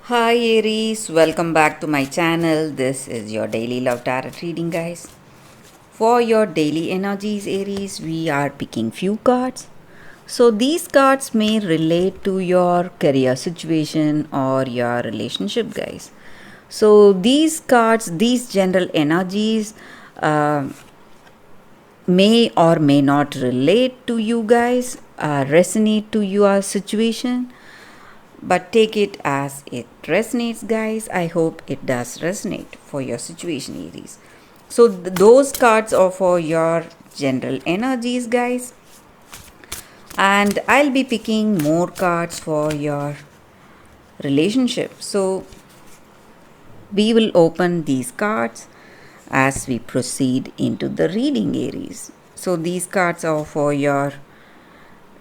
Hi Aries, welcome back to my channel. This is your daily love tarot reading, guys. For your daily energies, Aries, we are picking few cards. So these cards may relate to your career situation or your relationship, guys. So these cards, these general energies, uh, may or may not relate to you guys, resonate to your situation, but take it as it resonates, guys. I hope it does resonate for your situation, Aries. So those cards are for your general energies, guys, and I'll be picking more cards for your relationship. So we will open these cards as we proceed into the reading, Aries. So these cards are for your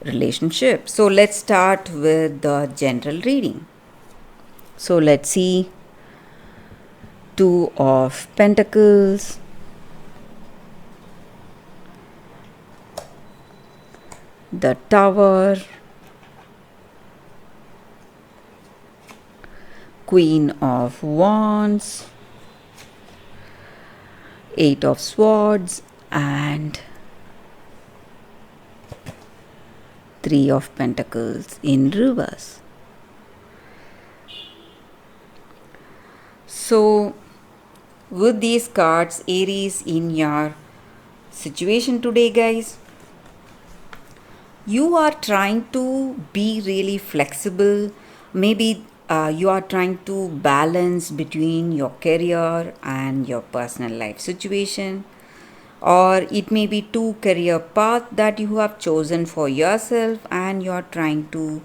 relationship. So let's start with the general reading. So let's see. Two of Pentacles, the Tower, Queen of Wands, Eight of Swords, and Three of Pentacles in reverse. So, with these cards, Aries, in your situation today, guys, you are trying to be really flexible. Maybe you are trying to balance between your career and your personal life situation, or it may be two career path that you have chosen for yourself and you are trying to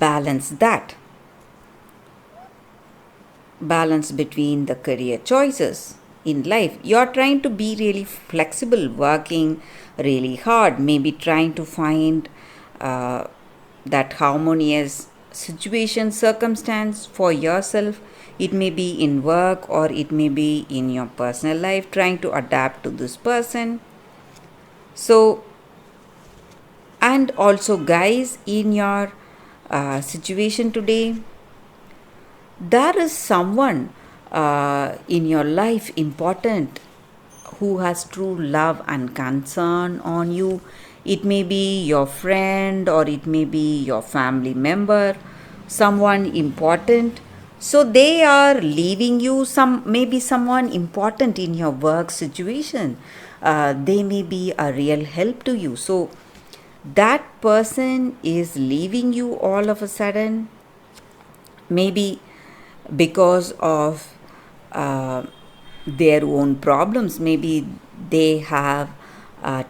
balance between the career choices in life. You're trying to be really flexible, working really hard, maybe trying to find uh, that harmonious situation, circumstance for yourself. It may be in work or it may be in your personal life, trying to adapt to this person. So, and also, guys, in your situation today, there is someone in your life important who has true love and concern on you. It may be your friend or it may be your family member, someone important. So they are leaving you, some maybe someone important in your work situation. They may be a real help to you. So that person is leaving you all of a sudden, maybe because of uh, their own problems. Maybe they have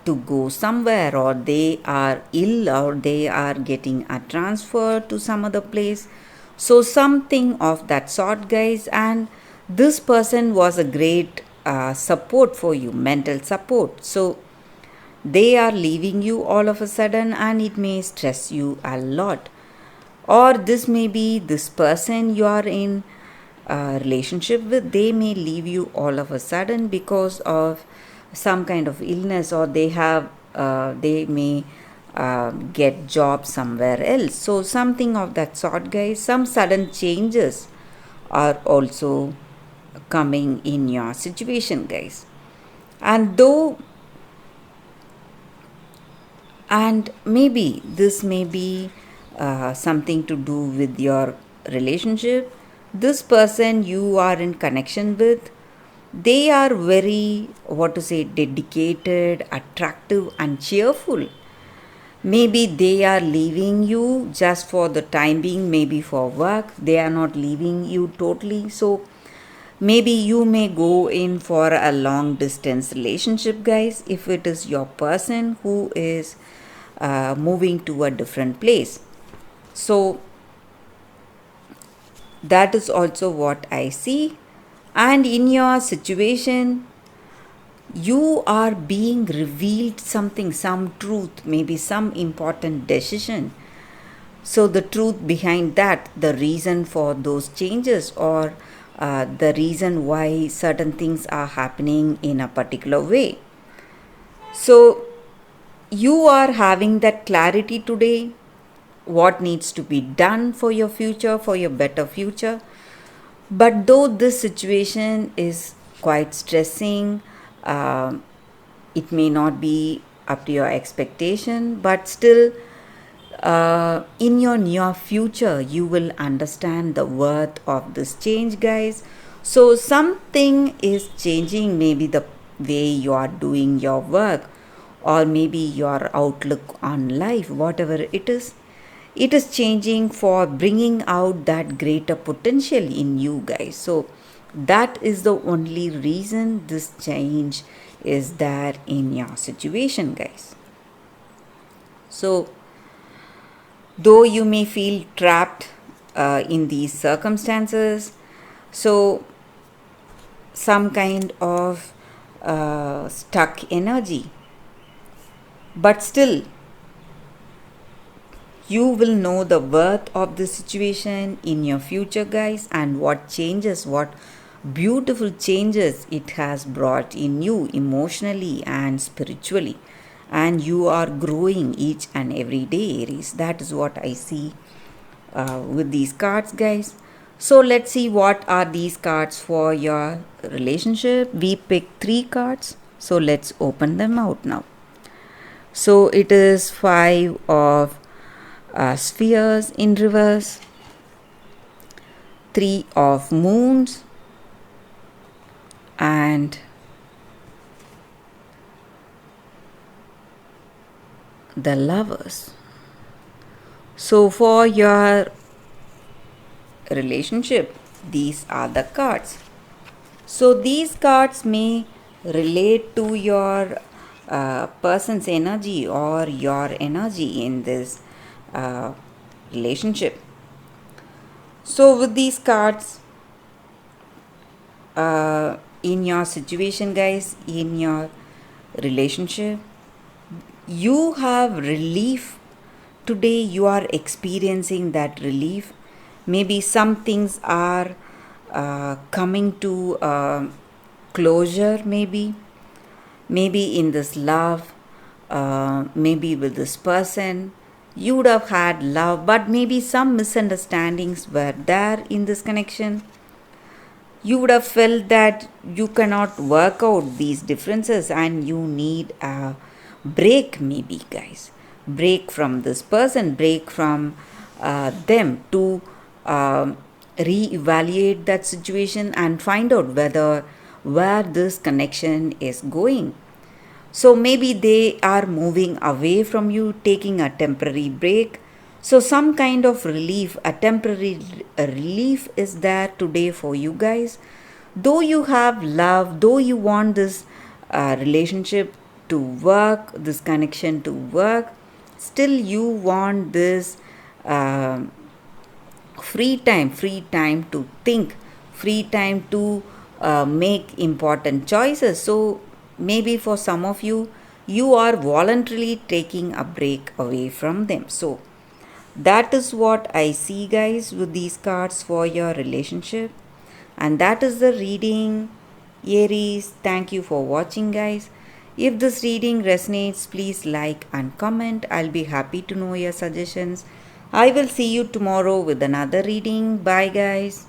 to go somewhere, or they are ill, or they are getting a transfer to some other place. So something of that sort, guys. And this person was a great support for you, mental support. So they are leaving you all of a sudden, and it may stress you a lot. Or this may be this person you are in a relationship with, they may leave you all of a sudden because of some kind of illness, or they may get job somewhere else. So something of that sort, guys. Some sudden changes are also coming in your situation, guys. And though, and maybe this may be something to do with your relationship. This person you are in connection with, they are very, what to say, dedicated, attractive, and cheerful. Maybe they are leaving you just for the time being, maybe for work. They are not leaving you totally. So maybe you may go in for a long distance relationship, guys, if it is your person who is moving to a different place. So that is also what I see. And in your situation, you are being revealed something, some truth, maybe some important decision. So the truth behind that, the reason for those changes, or the reason why certain things are happening in a particular way. So you are having that clarity today. what needs to be done for your future, for your better future. But though this situation is quite stressing, um, it may not be up to your expectation, but still, in your near future, you will understand the worth of this change, guys. So, something is changing, maybe the way you are doing your work, or maybe your outlook on life, whatever it is. It is changing for bringing out that greater potential in you, guys. So, that is the only reason this change is there in your situation, guys. So, though you may feel trapped in these circumstances, so some kind of stuck energy, but still you will know the worth of the situation in your future, guys, and what changes, what beautiful changes it has brought in you emotionally and spiritually. And you are growing each and every day, Aries. That is what I see with these cards, guys. So let's see what are these cards for your relationship. We picked 3 cards, so let's open them out now. So it is 5 of spheres in reverse, 3 of moons, and the lovers. So for your relationship, these are the cards. So these cards may relate to your person's energy or your energy in this relationship. So with these cards, in your situation, guys, in your relationship, you have relief. Today you are experiencing that relief. Maybe some things are coming to closure, maybe in this love, maybe with this person. You would have had love, but maybe some misunderstandings were there in this connection. You would have felt that you cannot work out these differences and you need a break, maybe, guys. Break from this person, break from them to re-evaluate that situation and find out where this connection is going. So maybe they are moving away from you, taking a temporary break. So some kind of relief, a temporary relief is there today for you, guys. Though you have love, though you want this relationship to work, this connection to work, still you want this free time to think, free time to make important choices. So maybe for some of you, you are voluntarily taking a break away from them. So that is what I see, guys, with these cards for your relationship. And that is the reading, Aries. Thank you for watching, guys. If this reading resonates, please like and comment. I'll be happy to know your suggestions. I will see you tomorrow with another reading. Bye, guys.